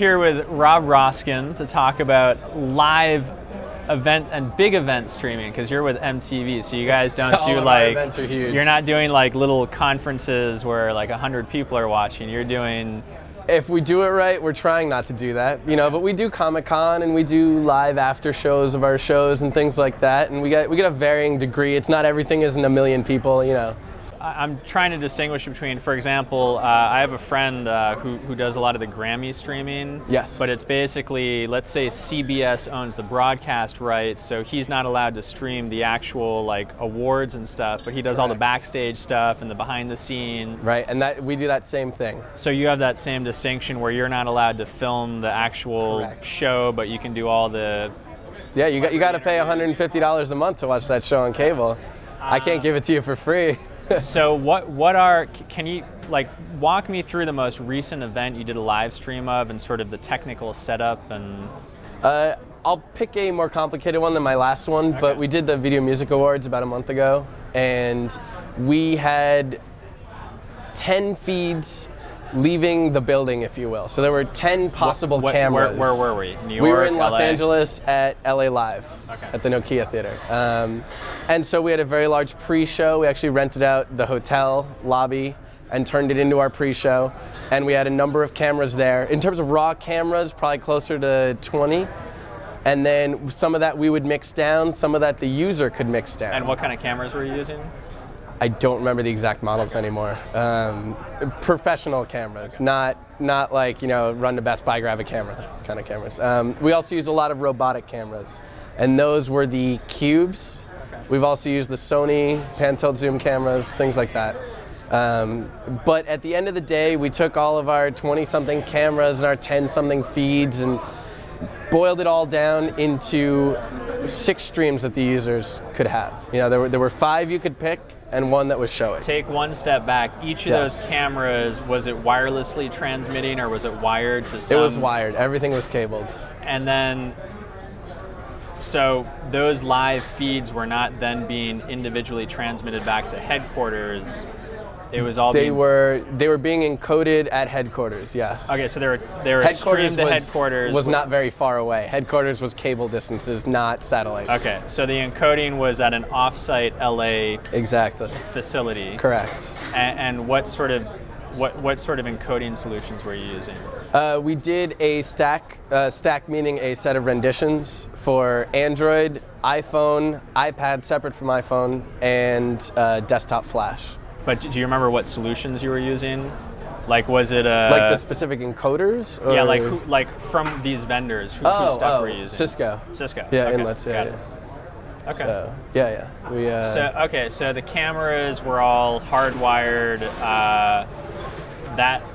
here with Rob Roskin to talk about live event and big event streaming, because you're with MTV, so you guys don't do like, events are huge. You're not doing like little conferences where like 100 people are watching. You're doing... If we do it right, we're trying not to do that, you know, but we do Comic-Con and we do live after shows of our shows and things like that, and we get a varying degree. It's not everything isn't a million people, you know. I'm trying to distinguish between, for example, I have a friend who does a lot of the Grammy streaming. Yes. But it's basically, let's say CBS owns the broadcast rights, so he's not allowed to stream the actual like awards and stuff, but he does all the backstage stuff and the behind the scenes. Right, and that we do that same thing. So you have that same distinction where you're not allowed to film the actual show, but you can do all the... Yeah, you got to pay $150 a month to watch that show on cable. I can't give it to you for free. So can you like walk me through the most recent event you did a live stream of and sort of the technical setup? And I'll pick a more complicated one than my last one, but we did the Video Music Awards about a month ago, and we had 10 feeds leaving the building, if you will. So there were 10 possible cameras. Where were we? New York, we were in Los LA? Angeles at LA Live at the Nokia Theater. And so we had a very large pre-show. We actually rented out the hotel lobby and turned it into our pre-show. And we had a number of cameras there. In terms of raw cameras, probably closer to 20. And then some of that we would mix down, some of that the user could mix down. And what kind of cameras were you using? I don't remember the exact models anymore. Professional cameras, not like, you know, run to Best Buy, grab a camera kind of cameras. We also use a lot of robotic cameras, and those were the Cubes. We've also used the Sony pan-tilt zoom cameras, things like that. But at the end of the day, we took all of our 20-something cameras and our 10-something feeds and boiled it all down into 6 streams that the users could have. You know, there were 5 you could pick, and 1 that was showing. Take one step back. Each of those cameras, was it wirelessly transmitting or was it wired to some? It was wired. Everything was cabled. And then, so those live feeds were not then being individually transmitted back to headquarters. It was all they were being encoded at headquarters, yes. Okay, so they were streamed to headquarters. Was not very far away. Headquarters was cable distances, not satellites. Okay, so the encoding was at an off-site LA facility. Correct. And what sort of encoding solutions were you using? We did a stack meaning a set of renditions for Android, iPhone, iPad separate from iPhone, and desktop flash. But do you remember what solutions you were using? Like, was it like the specific encoders? Or? Yeah, like from these vendors. Whose stuff were you using? Cisco. Cisco. Yeah, okay. inlets. Yeah. Okay. So, yeah. So the cameras were all hardwired.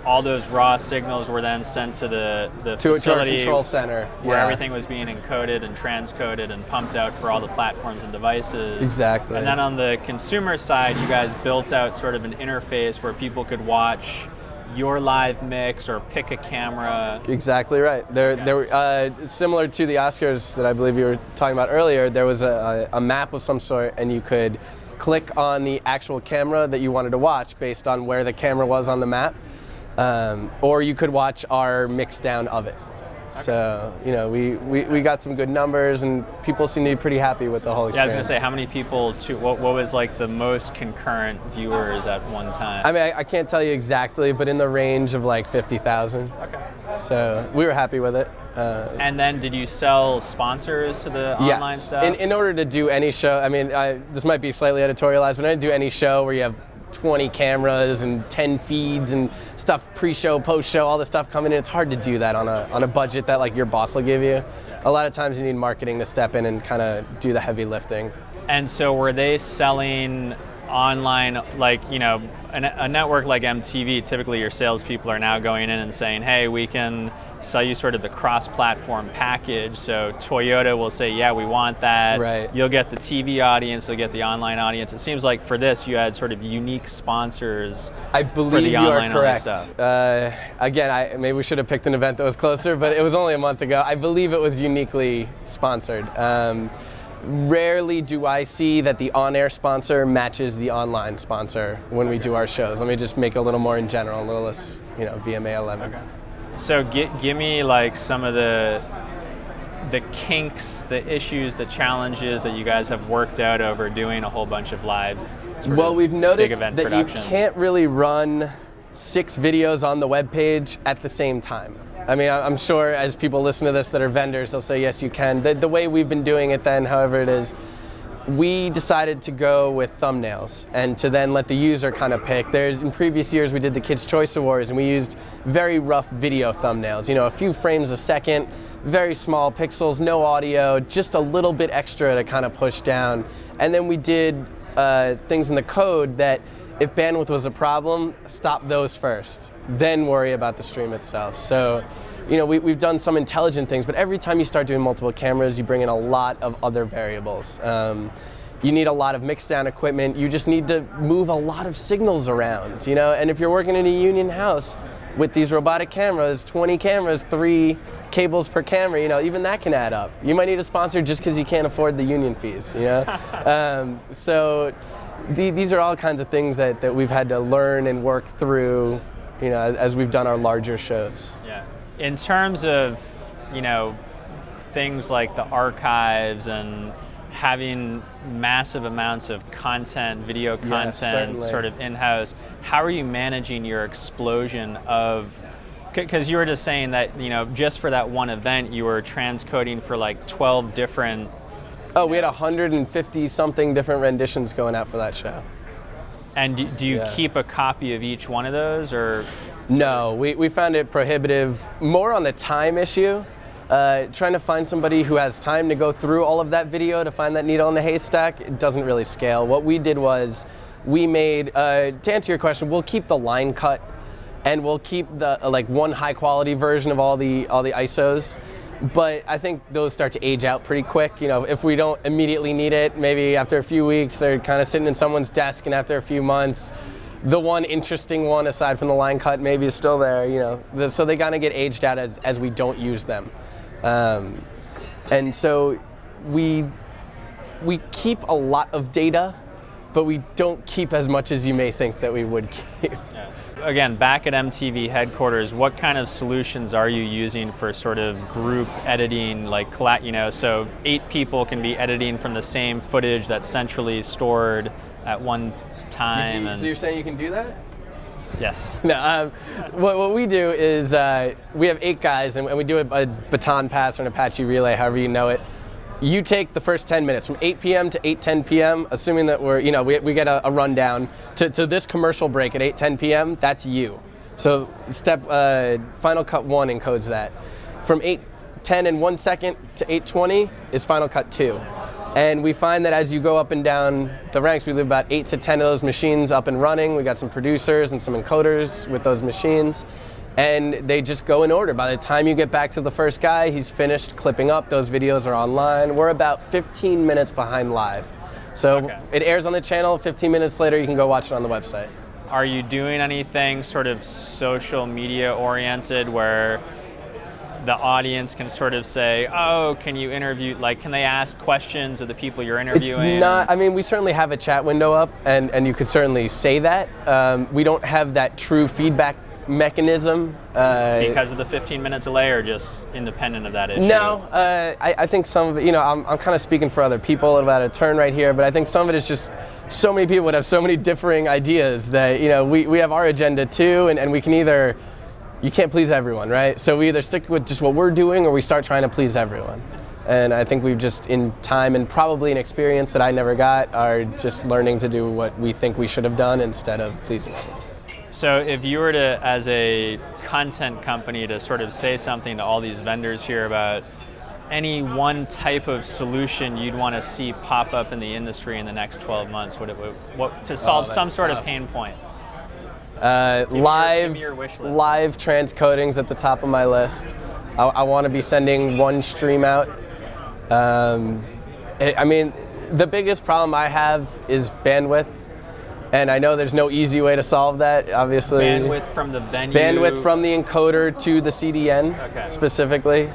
All those raw signals were then sent to the facility, to our control center, where everything was being encoded and transcoded and pumped out for all the platforms and devices. Exactly. And then on the consumer side, you guys built out sort of an interface where people could watch your live mix or pick a camera. Exactly right. There were, similar to the Oscars that I believe you were talking about earlier, there was a map of some sort, and you could click on the actual camera that you wanted to watch based on where the camera was on the map, or you could watch our mix down of it. Okay. So, you know, we got some good numbers, and people seem to be pretty happy with the whole experience. Yeah, I was going to say, how many people, what was like the most concurrent viewers at one time? I mean, I can't tell you exactly, but in the range of like 50,000. Okay. So we were happy with it. And then did you sell sponsors to the online stuff? In order to do any show, I mean, this might be slightly editorialized, but I didn't do any show where you have 20 cameras and 10 feeds and stuff, pre-show, post-show, all this stuff coming in. It's hard to do that on a budget that like your boss will give you. A lot of times you need marketing to step in and kind of do the heavy lifting. And so were they selling online, like, you know, a network like MTV, typically your salespeople are now going in and saying, hey, we can sell you sort of the cross-platform package. So Toyota will say, yeah, we want that. Right. You'll get the TV audience, you'll get the online audience. It seems like for this, you had sort of unique sponsors. I believe for the you online are correct. Stuff. Again, maybe we should have picked an event that was closer, but it was only a month ago. I believe it was uniquely sponsored. Rarely do I see that the on-air sponsor matches the online sponsor when we do our shows. Let me just make it a little more in general, a little less, you know, VMA 11. Okay. So give me like some of the kinks, the issues, the challenges that you guys have worked out over doing a whole bunch of live. Well, we've noticed that you can't really run 6 videos on the web page at the same time. I mean, I'm sure as people listen to this that are vendors, they'll say, yes, you can. The way we've been doing it then, however it is, we decided to go with thumbnails and to then let the user kind of pick. In previous years, we did the Kids' Choice Awards and we used very rough video thumbnails. You know, a few frames a second, very small pixels, no audio, just a little bit extra to kind of push down. And then we did things in the code that if bandwidth was a problem, stop those first, then worry about the stream itself. So, you know, we've done some intelligent things, but every time you start doing multiple cameras, you bring in a lot of other variables. You need a lot of mixdown equipment. You just need to move a lot of signals around, you know? And if you're working in a union house with these robotic cameras, 20 cameras, 3 cables per camera, you know, even that can add up. You might need a sponsor just because you can't afford the union fees, you know? So these are all kinds of things that we've had to learn and work through, you know, as we've done our larger shows. Yeah. In terms of, you know, things like the archives and having massive amounts of content, video content, sort of in-house, how are you managing your explosion of, because you were just saying that, you know, just for that one event, you were transcoding for like 12 different. Oh, we had 150 something different renditions going out for that show. And do you keep a copy of each one of those, or? No, we found it prohibitive, more on the time issue. Trying to find somebody who has time to go through all of that video to find that needle in the haystack, it doesn't really scale. What we did was, we made, to answer your question, we'll keep the line cut, and we'll keep the like one high quality version of all the ISOs. But I think those start to age out pretty quick. You know, if we don't immediately need it, maybe after a few weeks, they're kind of sitting in someone's desk, and after a few months, the one interesting one, aside from the line cut, maybe is still there, you know. So they kind of get aged out as we don't use them. And so we keep a lot of data, but we don't keep as much as you may think that we would keep. Yeah. Again, back at MTV headquarters, what kind of solutions are you using for sort of group editing, like, you know, so 8 people can be editing from the same footage that's centrally stored at one time? So you're saying you can do that? Yes. No, what we do is we have 8 guys, and we do a baton pass or an Apache relay, however you know it. You take the first 10 minutes from 8 p.m. to 8:10 p.m., assuming that we get a rundown to this commercial break at 8:10 p.m. That's you. So Final Cut 1 encodes that. From 8:10 and 1 second to 8:20 is Final Cut 2. And we find that as you go up and down the ranks, we leave about 8 to 10 of those machines up and running. We got some producers and some encoders with those machines, and they just go in order. By the time you get back to the first guy, he's finished clipping up. Those videos are online. We're about 15 minutes behind live. So It airs on the channel, 15 minutes later you can go watch it on the website. Are you doing anything sort of social media oriented where the audience can sort of say, oh, can you interview, like, can they ask questions of the people you're interviewing? It's not, I mean, we certainly have a chat window up, and you could certainly say that. We don't have that true feedback mechanism. Because of the 15-minute delay, or just independent of that issue? No, I think some of it, you know, I'm kind of speaking for other people about a turn right here, but I think some of it is just so many people would have so many differing ideas that, you know, we have our agenda too, and we can either, you can't please everyone, right? So we either stick with just what we're doing, or we start trying to please everyone. And I think we've just, in time and probably an experience that I never got, are just learning to do what we think we should have done instead of pleasing everyone. So if you were to, as a content company, to sort of say something to all these vendors here about any one type of solution you'd want to see pop up in the industry in the next 12 months, to solve some sort of pain point? Live transcoding's at the top of my list. I want to be sending one stream out. I mean, the biggest problem I have is bandwidth, and I know there's no easy way to solve that, obviously. Bandwidth from the venue? Bandwidth from the encoder to the CDN, specifically.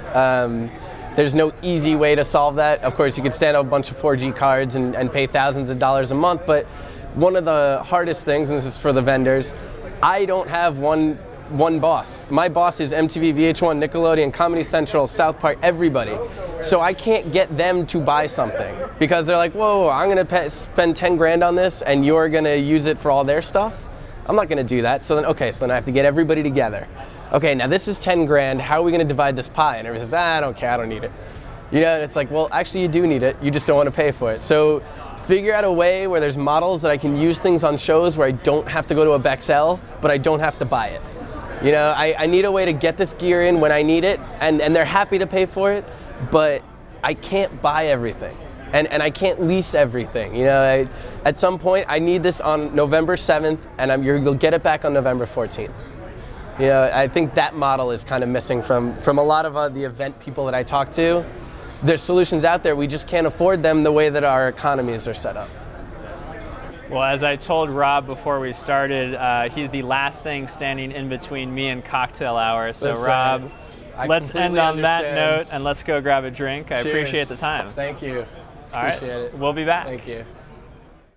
There's no easy way to solve that. Of course, you could stand up a bunch of 4G cards and pay thousands of dollars a month, but one of the hardest things, and this is for the vendors, I don't have one one boss. My boss is MTV, VH1, Nickelodeon, Comedy Central, South Park, everybody. So I can't get them to buy something because they're like, whoa, I'm gonna spend 10 grand on this and you're gonna use it for all their stuff? I'm not gonna do that. So then, okay, so then I have to get everybody together. Okay, now this is 10 grand, how are we gonna divide this pie? And everybody says, I don't care, I don't need it. You know, it's like, well, actually you do need it, you just don't wanna pay for it. So figure out a way where there's models that I can use things on shows where I don't have to go to a Bexel, but I don't have to buy it. You know, I need a way to get this gear in when I need it, and they're happy to pay for it, but I can't buy everything, and I can't lease everything. You know, at some point I need this on November 7th, and you'll get it back on November 14th. You know, I think that model is kind of missing from a lot of the event people that I talk to. There's solutions out there, we just can't afford them the way that our economies are set up. Well, as I told Rob before we started, he's the last thing standing in between me and cocktail hour. So That's Rob, right. let's end on that understand. note and let's go grab a drink. I Cheers. appreciate the time. Thank you. All right, Appreciate it. we'll be back. Thank you.